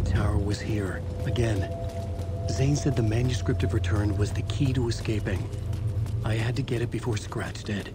tower was here, again. Zane said the manuscript of Return was the key to escaping. I had to get it before Scratch did.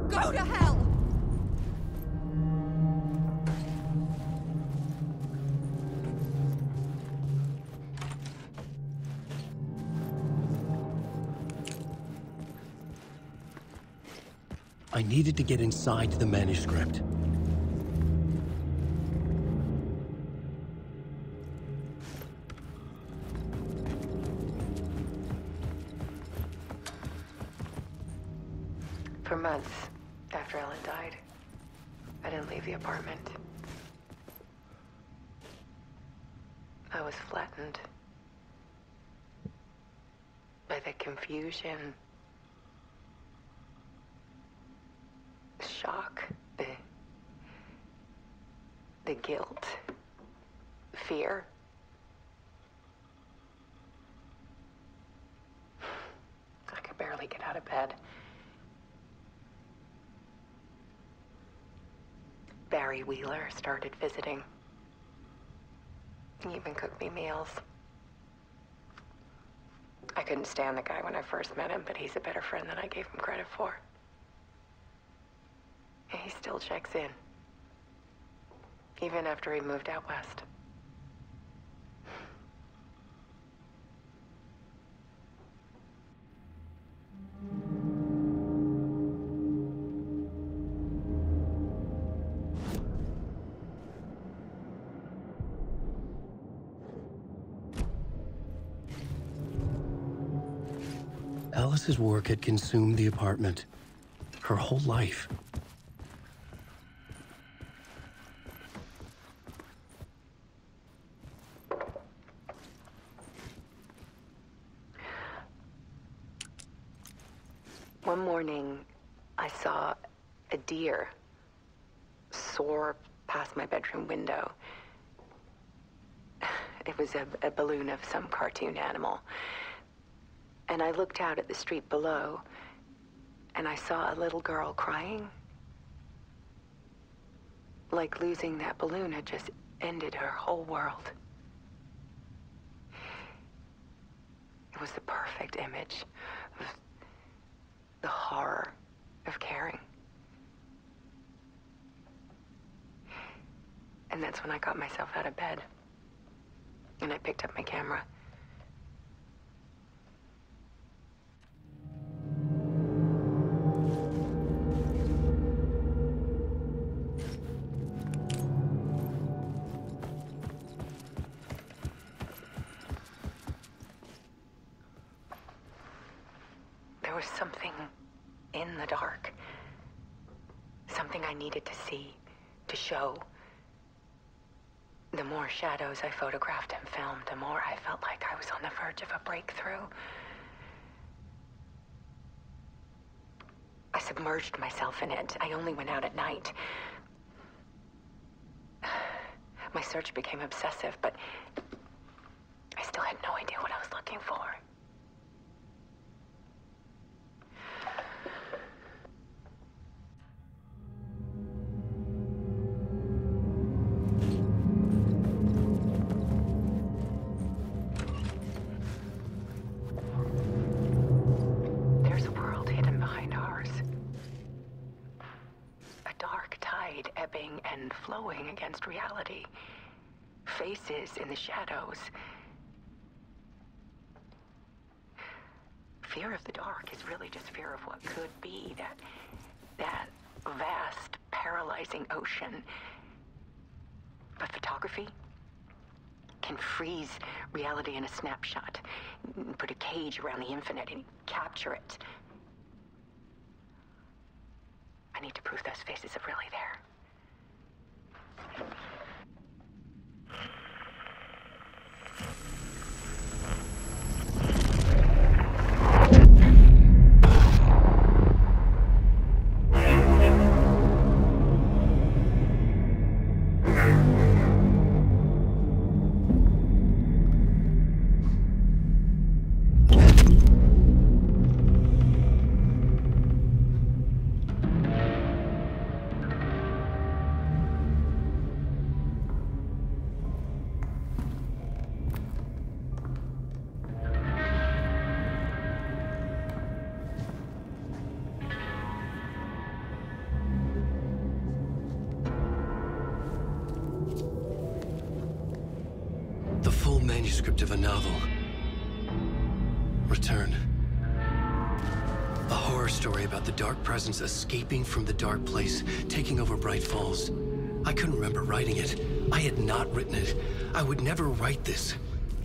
Go to hell! I needed to get inside the manuscript. For months after Ellen died, I didn't leave the apartment. I was flattened by the confusion, the shock, the guilt, fear. I could barely get out of bed. Barry Wheeler started visiting. He even cooked me meals. I couldn't stand the guy when I first met him, but he's a better friend than I gave him credit for. And he still checks in, even after he moved out west. Alice's work had consumed the apartment. Her whole life. One morning, I saw a deer soar past my bedroom window. It was a balloon of some cartoon animal. And I looked out at the street below, and I saw a little girl crying. Like losing that balloon had just ended her whole world. It was the perfect image of the horror of caring. And that's when I got myself out of bed, and I picked up my camera. There was something in the dark. Something I needed to see, to show. The more shadows I photographed and filmed, the more I felt like I was on the verge of a breakthrough. I submerged myself in it. I only went out at night. My search became obsessive, but I still had no idea what I was looking for. Ebbing and flowing against reality. Faces in the shadows. Fear of the dark is really just fear of what could be, that vast, paralyzing ocean But photography can freeze reality in a snapshot, put a cage around the infinite and capture it. I need to prove those faces are really there. The full manuscript of a novel. Return. A horror story about the dark presence escaping from the dark place, taking over Bright Falls. I couldn't remember writing it. I had not written it. I would never write this.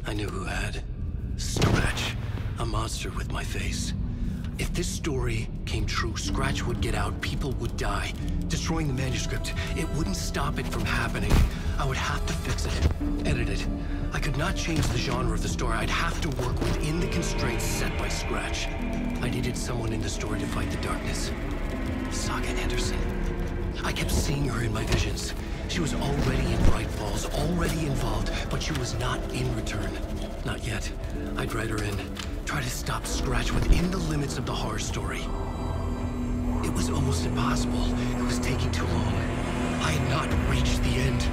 I knew who had. Scratch. A monster with my face. If this story came true, Scratch would get out, people would die. Destroying the manuscript, it wouldn't stop it from happening. I would have to fix it, edit it. I could not change the genre of the story. I'd have to work within the constraints set by Scratch. I needed someone in the story to fight the darkness. Saga Anderson. I kept seeing her in my visions. She was already in Bright Falls, already involved, but she was not in Return. Not yet. I'd write her in. Try to stop Scratch within the limits of the horror story. It was almost impossible. It was taking too long. I had not reached the end.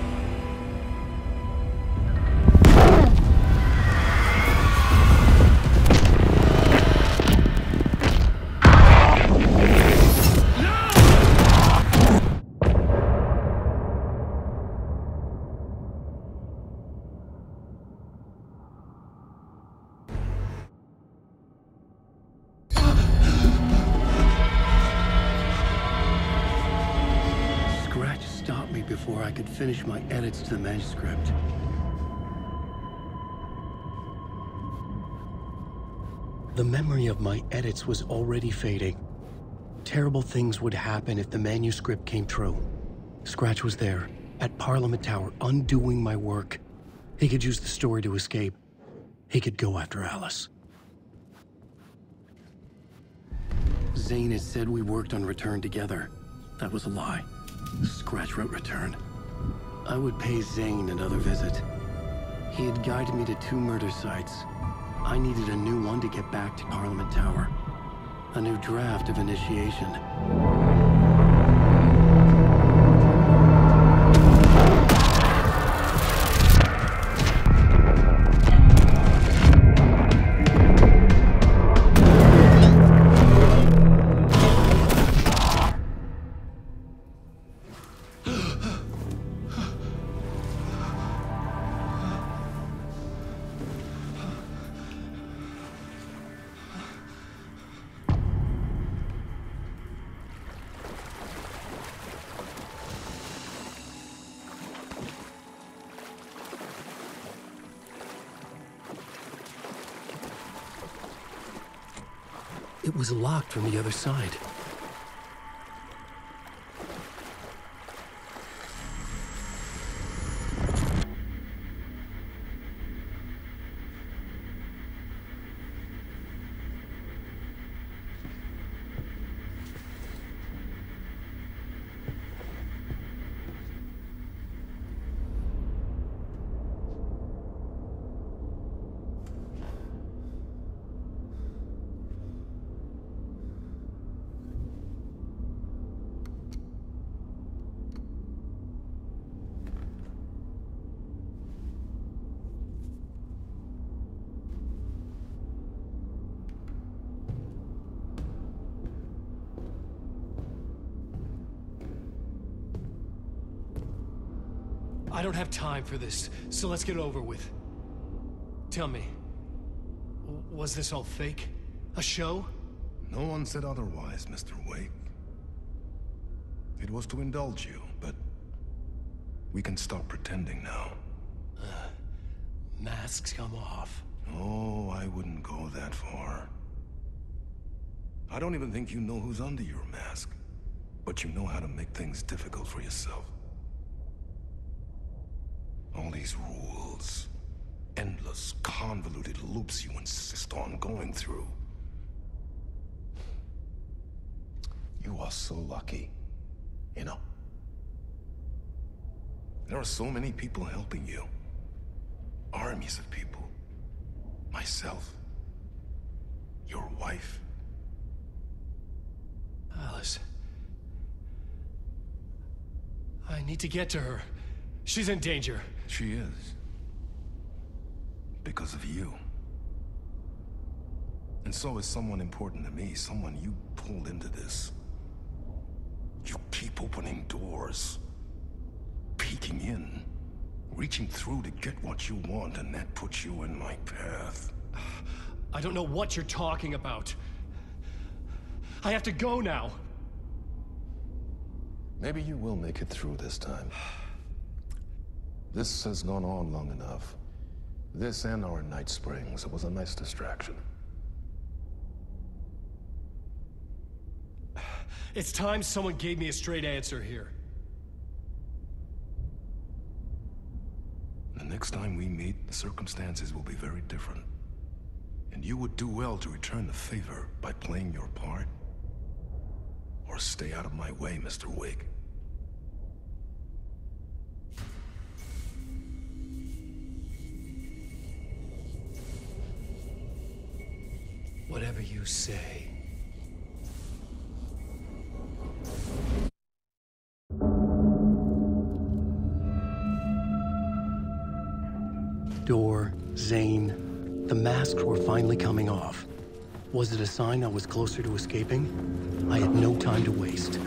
Before I could finish my edits to the manuscript. The memory of my edits was already fading. Terrible things would happen if the manuscript came true. Scratch was there, at Parliament Tower, undoing my work. He could use the story to escape. He could go after Alice. Zane had said we worked on Return together. That was a lie. Scratch wrote Return. I would pay Zane another visit. He had guided me to 2 murder sites. I needed a new one to get back to Parliament Tower. A new draft of initiation. It was locked from the other side. I don't have time for this, so let's get it over with. Tell me, was this all fake? A show? No one said otherwise, Mr. Wake. It was to indulge you, but We can stop pretending now. Masks come off. Oh, I wouldn't go that far. I don't even think you know who's under your mask. But you know how to make things difficult for yourself. All these rules. Endless, convoluted loops you insist on going through. You are so lucky. You know. There are so many people helping you. Armies of people. Myself. Your wife. Alice. I need to get to her. She's in danger. She is. Because of you. And so is someone important to me, someone you pulled into this. You keep opening doors. Peeking in. Reaching through to get what you want, and that puts you in my path. I don't know what you're talking about. I have to go now. Maybe you will make it through this time. This has gone on long enough. This and our Night Springs. It was a nice distraction. It's time someone gave me a straight answer here. The next time we meet, the circumstances will be very different. And you would do well to return the favor by playing your part. Or stay out of my way, Mr. Wig. Whatever you say. Door, Zane, the masks were finally coming off. Was it a sign I was closer to escaping? I had no time to waste.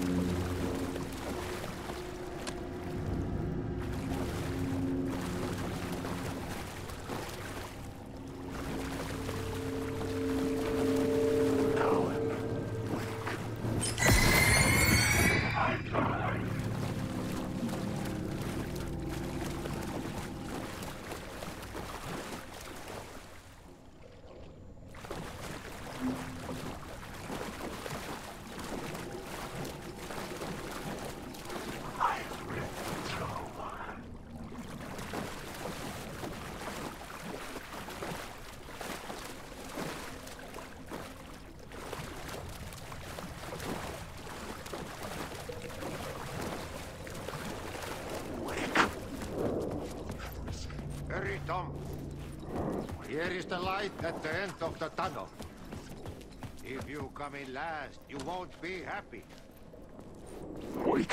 Hurry, Tom. Here is the light at the end of the tunnel. If you come in last, you won't be happy. Wait.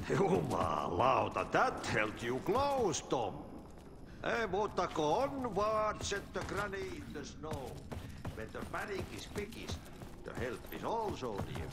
Jumalauta, that held you close, Tom. Mutta go onward, set the granny in the snow. When the panic is biggest, the help is also near.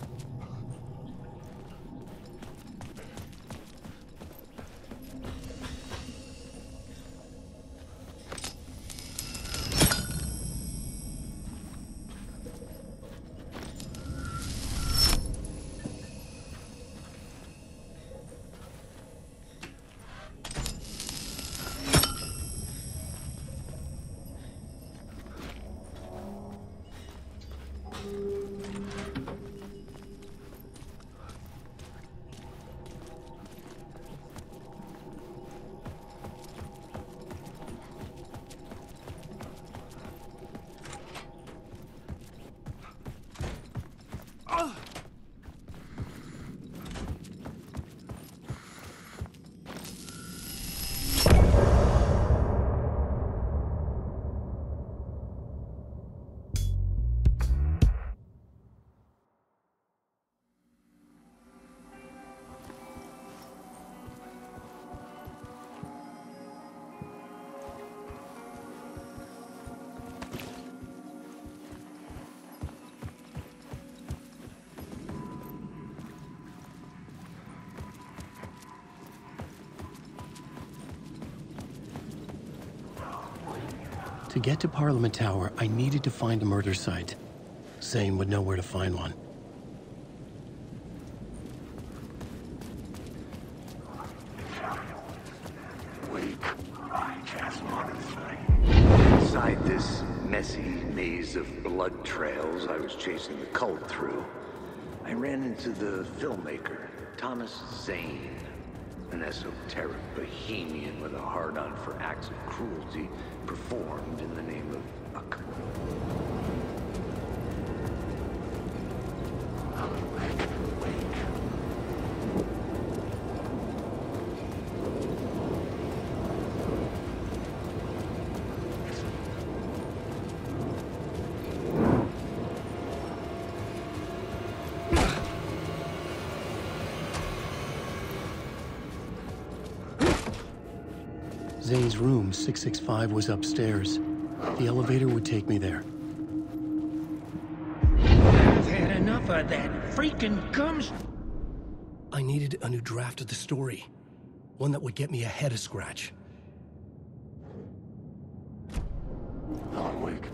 To get to Parliament Tower, I needed to find a murder site. Zane would know where to find one. messy maze of blood trails I was chasing the cult through, I ran into the filmmaker, Thomas Zane, an esoteric bohemian with a hard-on for acts of cruelty performed in the name of luck. Zane's room, 665, was upstairs. The elevator would take me there. I've had enough of that freaking gums. I needed a new draft of the story. One that would get me ahead of Scratch. Alan Wake.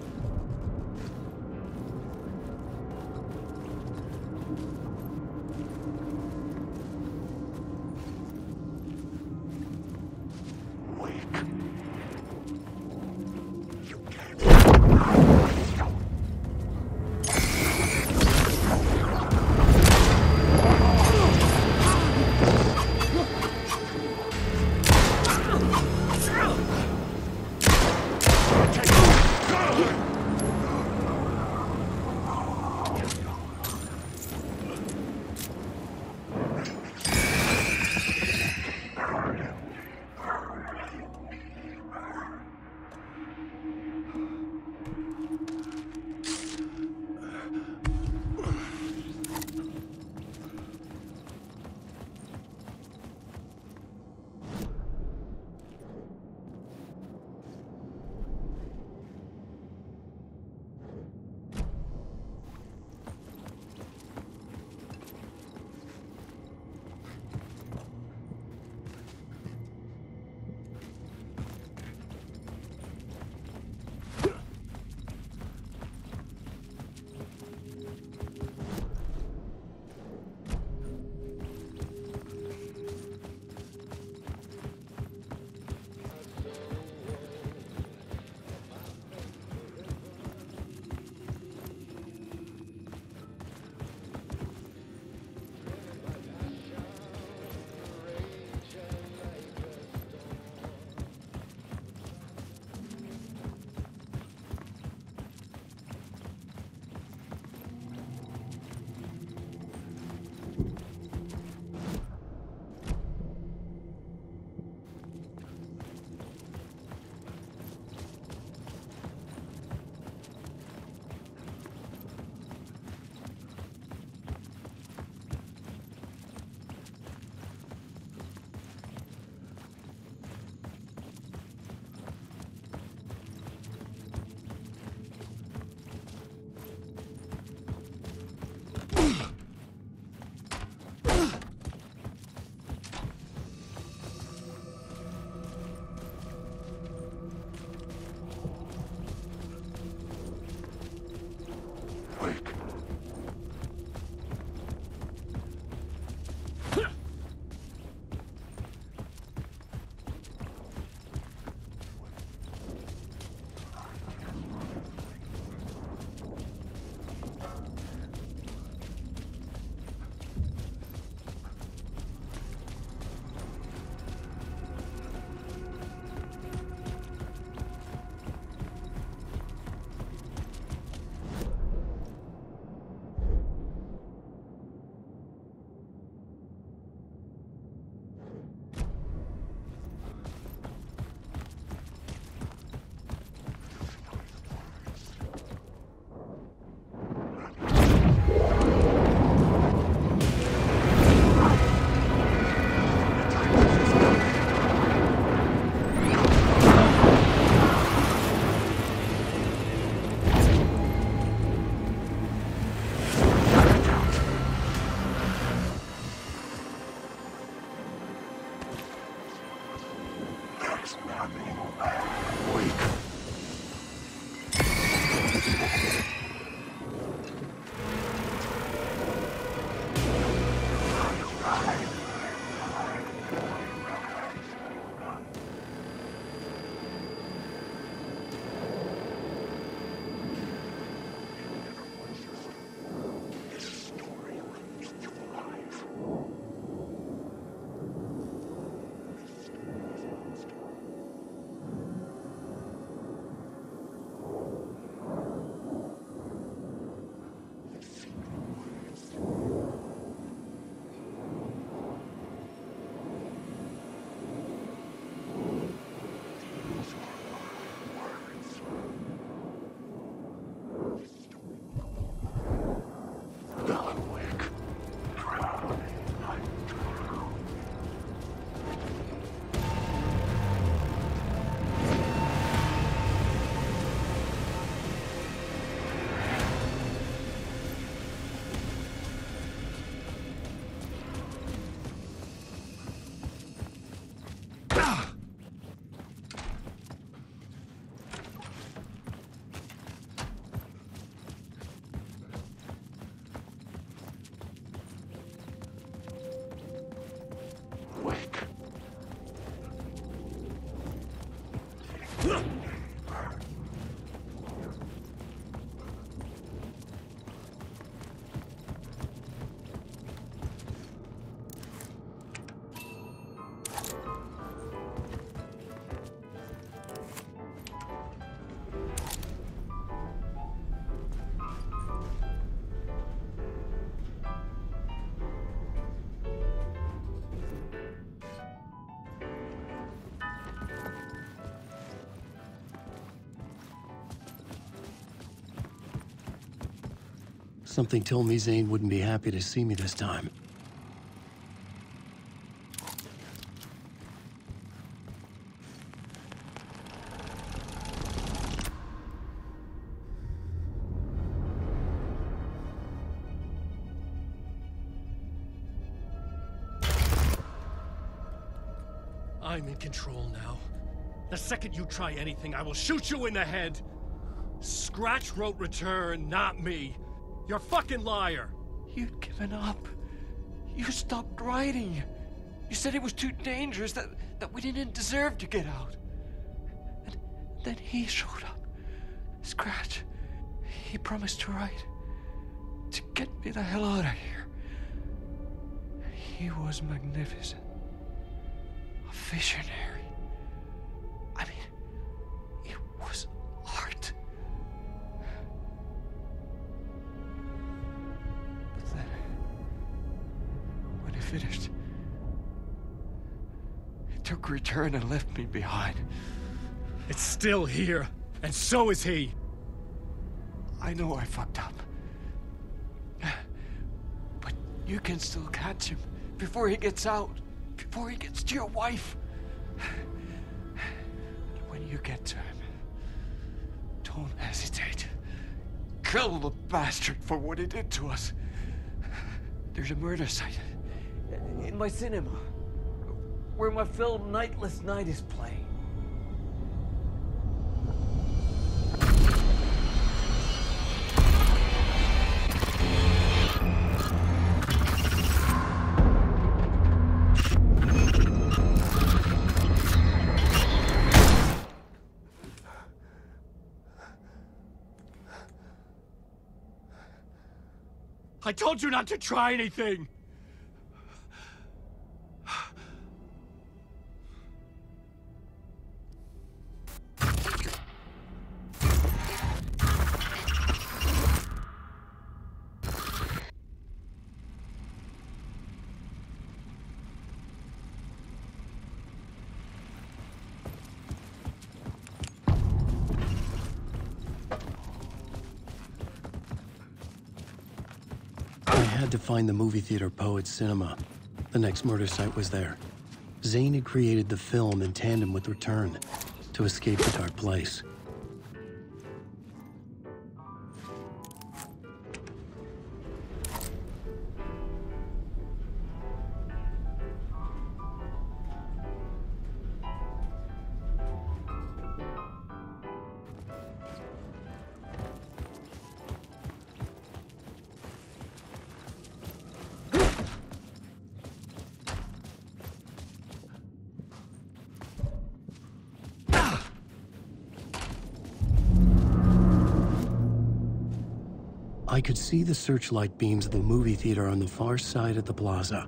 Something told me Zane wouldn't be happy to see me this time. I'm in control now. The second you try anything, I will shoot you in the head. Scratch wrote return, not me. You're a fucking liar. You'd given up. You stopped writing. You said it was too dangerous, that we didn't deserve to get out. And then he showed up. Scratch. He promised to write. To get me the hell out of here. He was magnificent. A visionary. I mean, it was art. But then, when he finished, he took a return and left me behind. It's still here, and so is he. I know I fucked up. But you can still catch him before he gets out. Before he gets to your wife. And when you get to him, don't hesitate. Kill the bastard for what he did to us. There's a murder site in my cinema where my film Nightless Night is playing. I told you not to try anything! To find the movie theater Poet Cinema. The next murder site was there. Zane had created the film in tandem with Return to escape the dark place. I could see the searchlight beams of the movie theater on the far side of the plaza.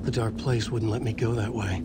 The dark place wouldn't let me go that way.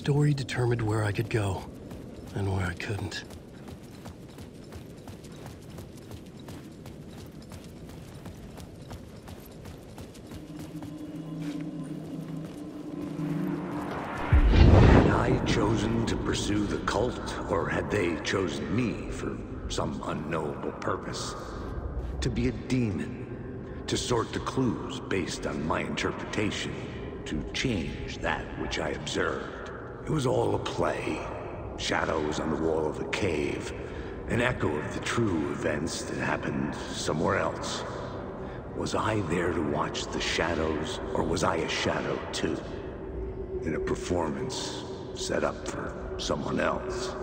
story determined where I could go, and where I couldn't. Had I chosen to pursue the cult, or had they chosen me for some unknowable purpose? To be a demon, to sort the clues based on my interpretation, to change that which I observed. It was all a play. Shadows on the wall of the cave, an echo of the true events that happened somewhere else. Was I there to watch the shadows, or was I a shadow too? In a performance set up for someone else.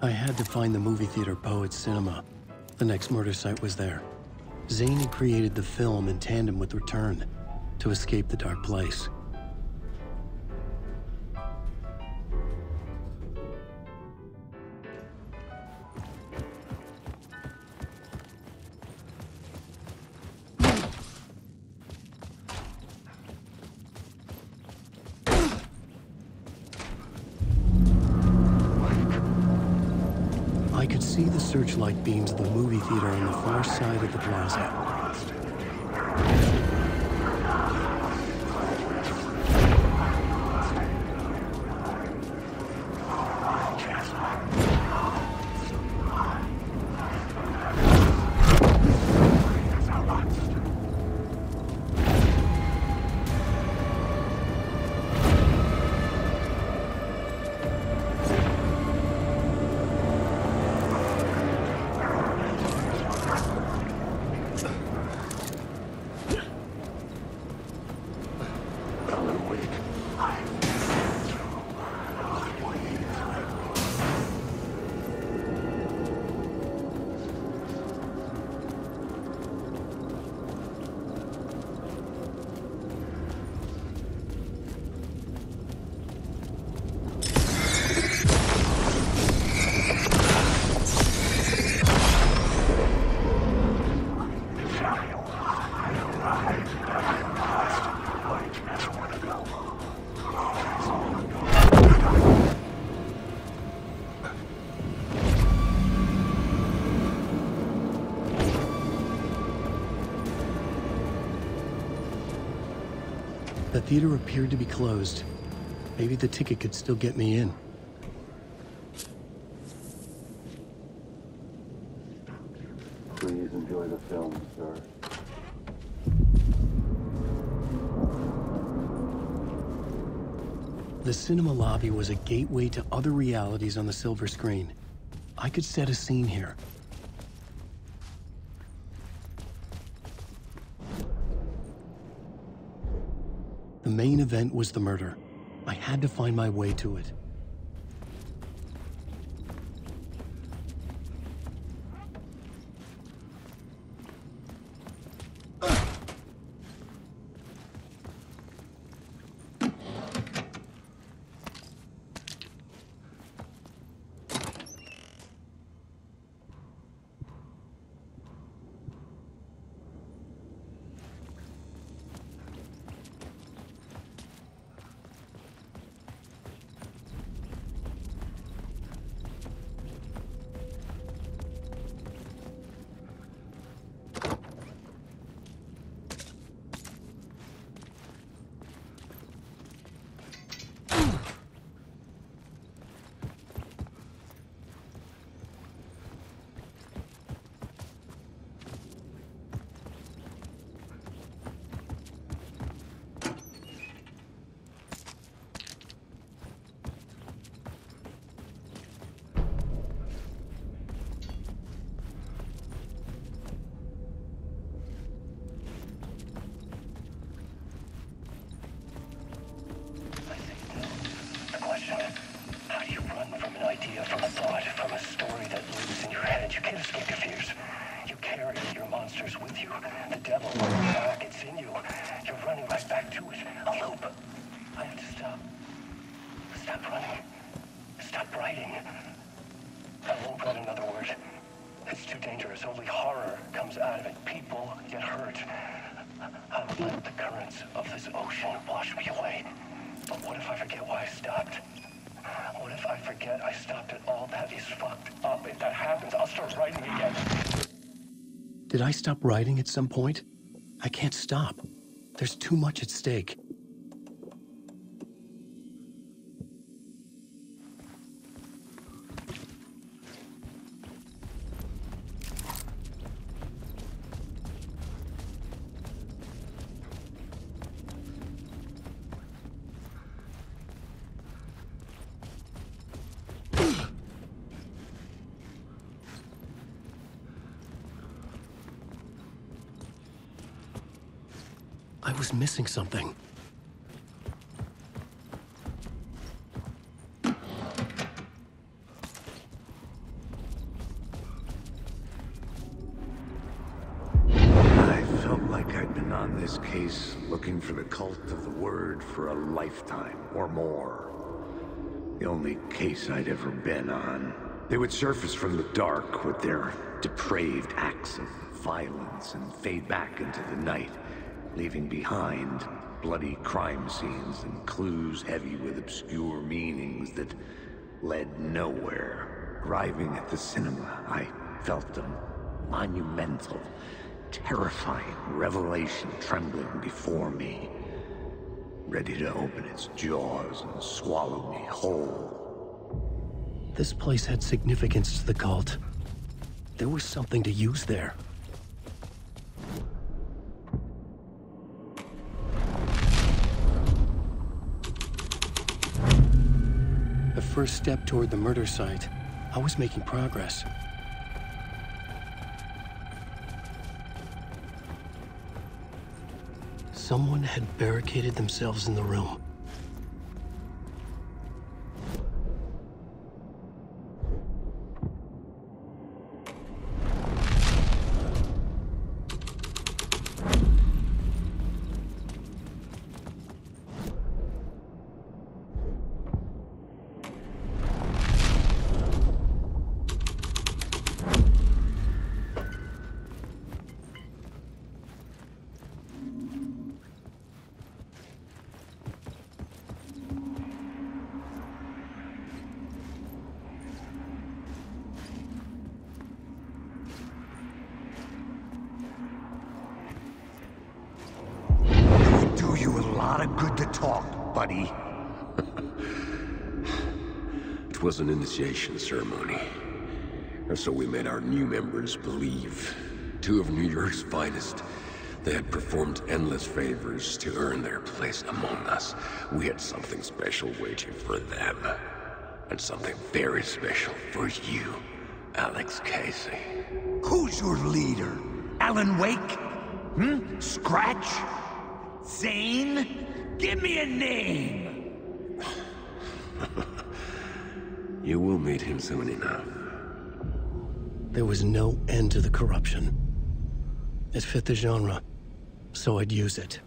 I had to find the movie theater Poets Cinema. The next murder site was there. Zane had created the film in tandem with Return to escape the dark place. I could see the searchlight beams of the movie theater on the far side of the plaza. The theater appeared to be closed. Maybe the ticket could still get me in. Please enjoy the film, sir. The cinema lobby was a gateway to other realities on the silver screen. I could set a scene here. The main event was the murder. I had to find my way to it. Did I stop writing at some point? I can't stop. There's too much at stake. I was missing something. I felt like I'd been on this case looking for the cult of the word for a lifetime or more. The only case I'd ever been on. They would surface from the dark with their depraved acts of violence and fade back into the night, leaving behind bloody crime scenes and clues heavy with obscure meanings that led nowhere. Arriving at the cinema, I felt a monumental, terrifying revelation trembling before me, ready to open its jaws and swallow me whole. This place had significance to the cult. There was something to use there. The first step toward the murder site. I was making progress. Someone had barricaded themselves in the room. Not a good to talk, buddy. It was an initiation ceremony. Or so we made our new members believe. 2 of New York's finest. They had performed endless favors to earn their place among us. We had something special waiting for them. And something very special for you, Alex Casey. Who's your leader? Alan Wake? Scratch? Zane? Give me a name! You will meet him soon enough. There was no end to the corruption. It fit the genre, so I'd use it.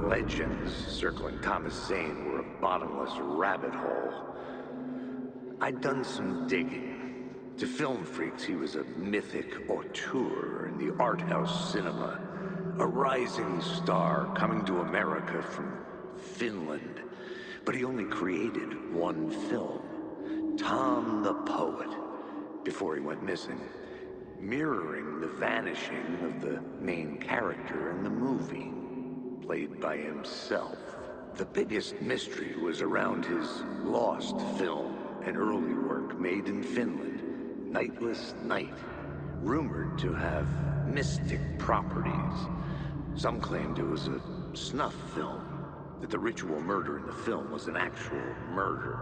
Legends circling Thomas Zane were a bottomless rabbit hole. I'd done some digging. To film freaks, he was a mythic auteur in the art house cinema. A rising star coming to America from Finland. But he only created one film, Tom the Poet, before he went missing, mirroring the vanishing of the main character in the movie. Played by himself. The biggest mystery was around his lost film, an early work made in Finland, Nightless Night, rumored to have mystic properties. Some claimed it was a snuff film, that the ritual murder in the film was an actual murder.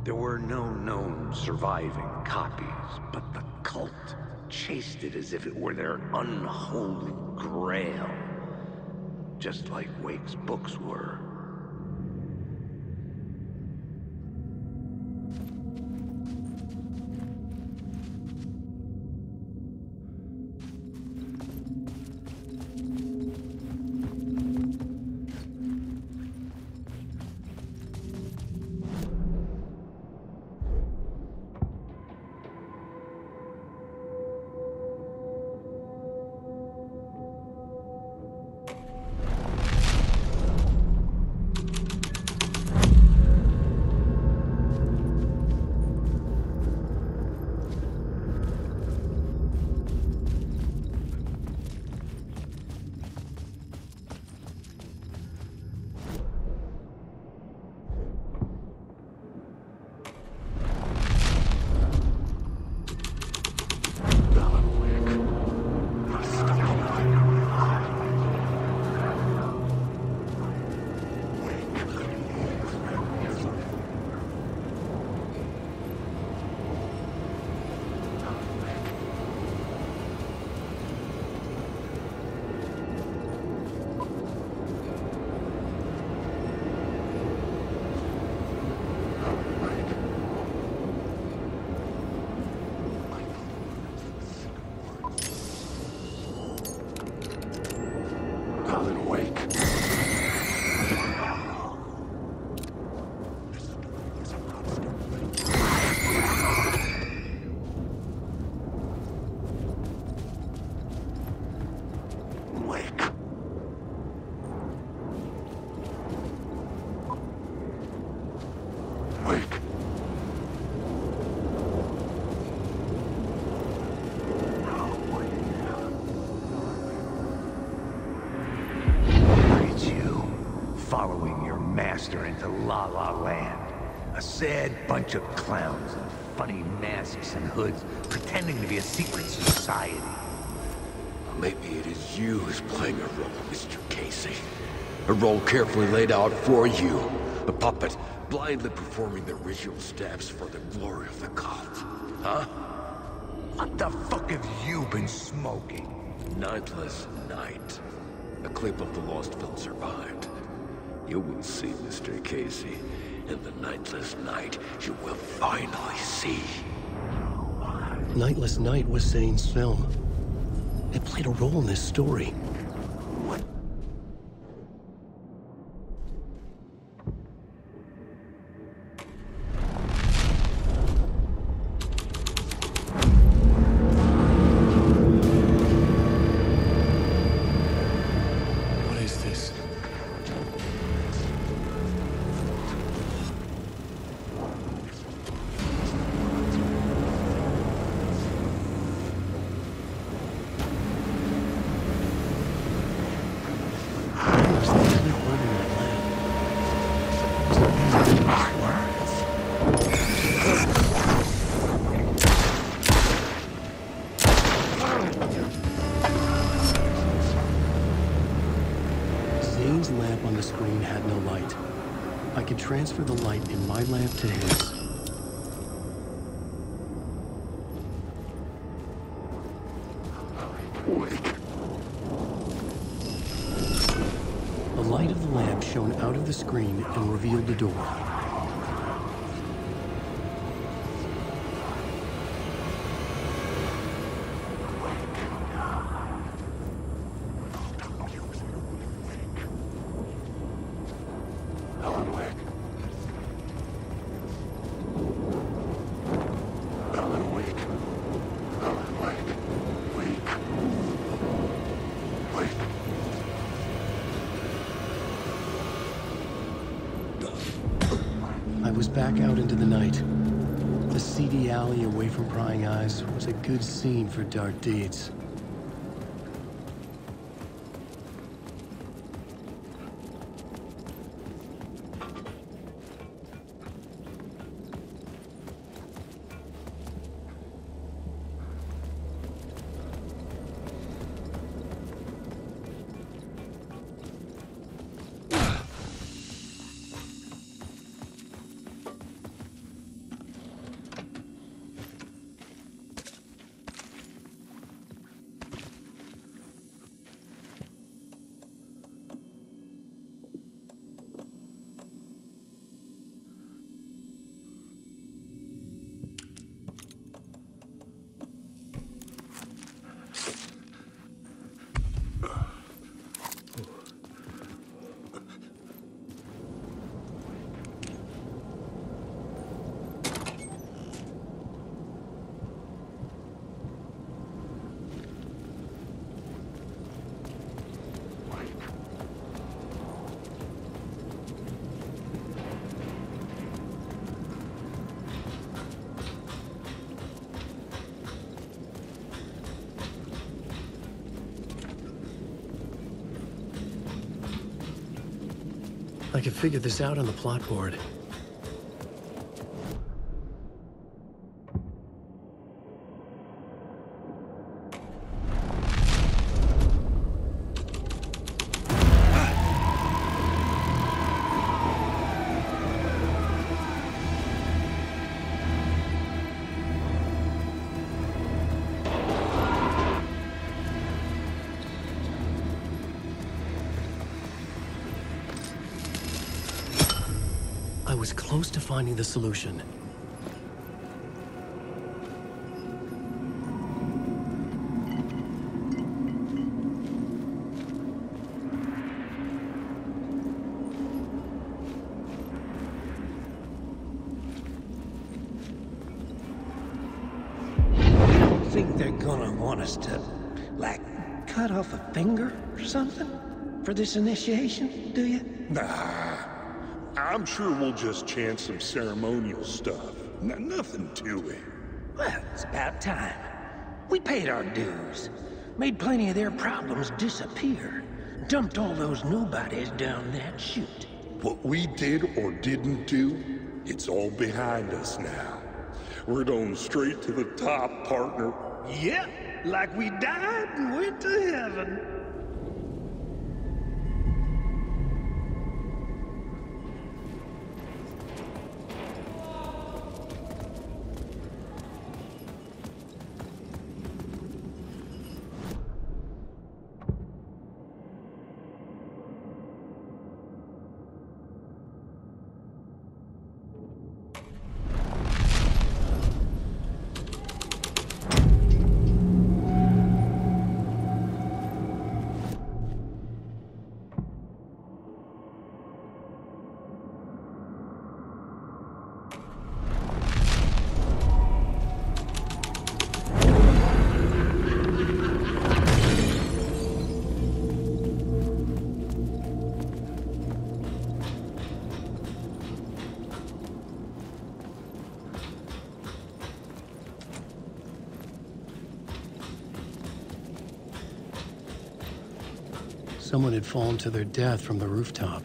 There were no known surviving copies, but the cult chased it as if it were their unholy grail. Just like Wake's books were. Following your master into La La Land. A sad bunch of clowns in funny masks and hoods, pretending to be a secret society. Maybe it is you who's playing a role, Mr. Casey. A role carefully laid out for you. A puppet, blindly performing the ritual steps for the glory of the cult. Huh? What the fuck have you been smoking? Nightless Night. A clip of the lost film survived. You will see, Mr. Casey. In the Nightless Night, you will finally see. Nightless Night was Zane's film. It played a role in this story. What is this? Zane's lamp on the screen had no light. I could transfer the light in my lamp to his. The light of the lamp shone out of the screen and revealed the door. I was back out into the night. The seedy alley away from prying eyes was a good scene for dark deeds. I could figure this out on the plot board. I was close to finding the solution. Think they're gonna want us to, like, cut off a finger or something for this initiation, do you? Nah, I'm sure we'll just chant some ceremonial stuff. Nothing to it. Well, it's about time. We paid our dues, made plenty of their problems disappear, dumped all those nobodies down that chute. What we did or didn't do, it's all behind us now. We're going straight to the top, partner. Yeah, like we died and went to heaven. Someone had fallen to their death from the rooftop.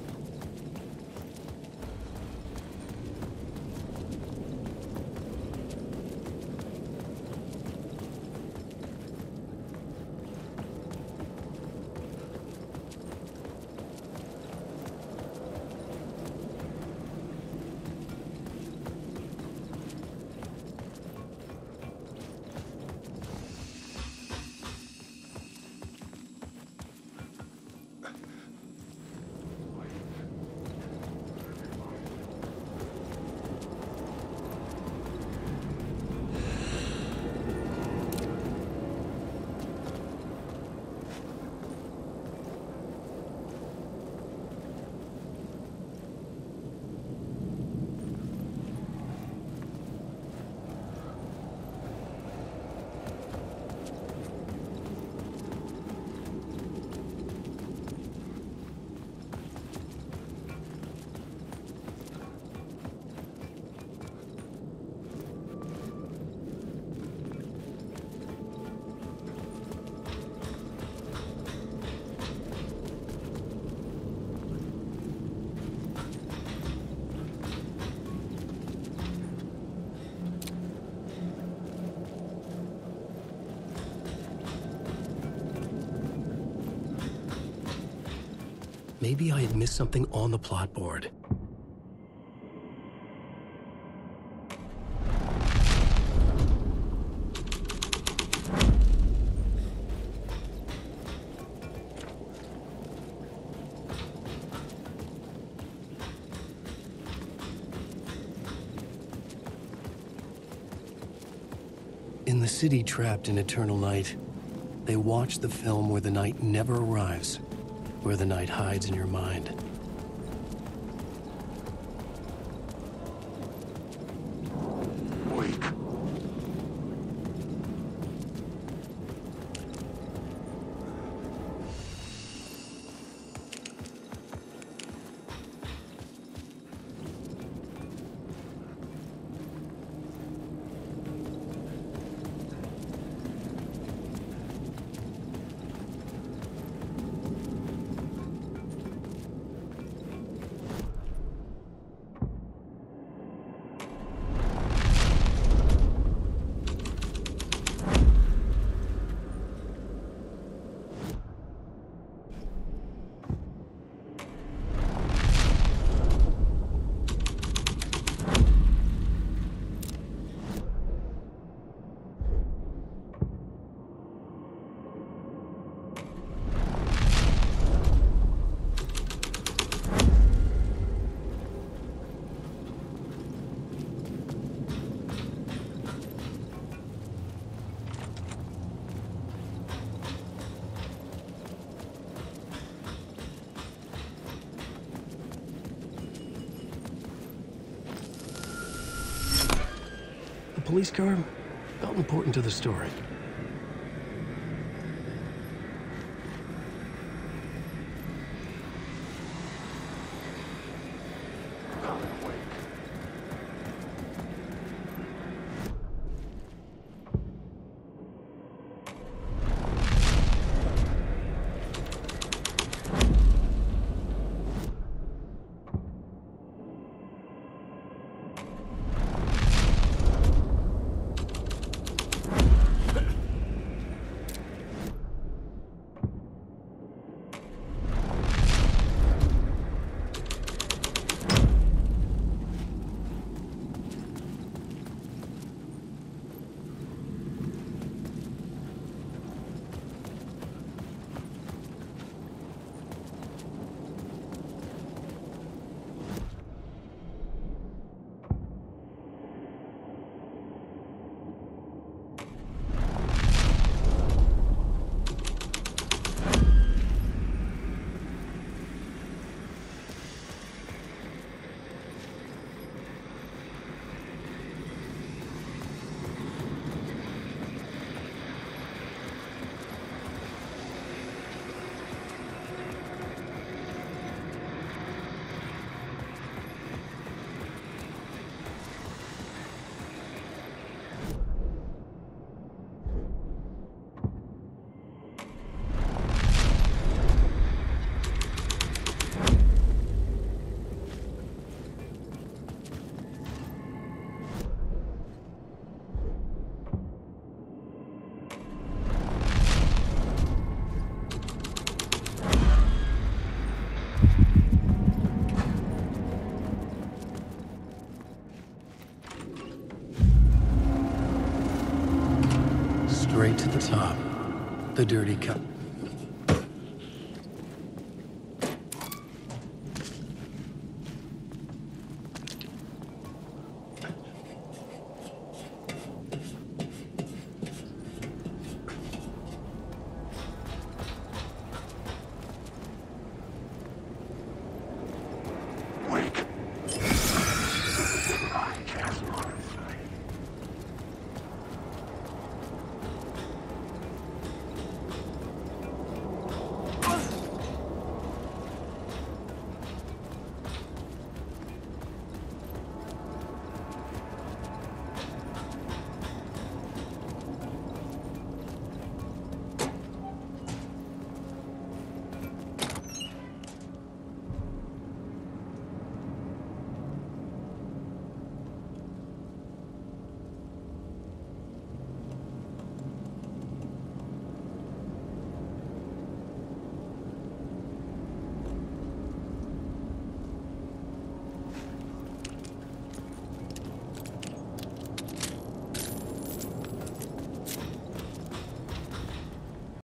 Maybe I had missed something on the plot board. In the city trapped in eternal night, they watch the film where the night never arrives, where the night hides in your mind. Wake. The police car felt important to the story. straight to the top. The dirty cut.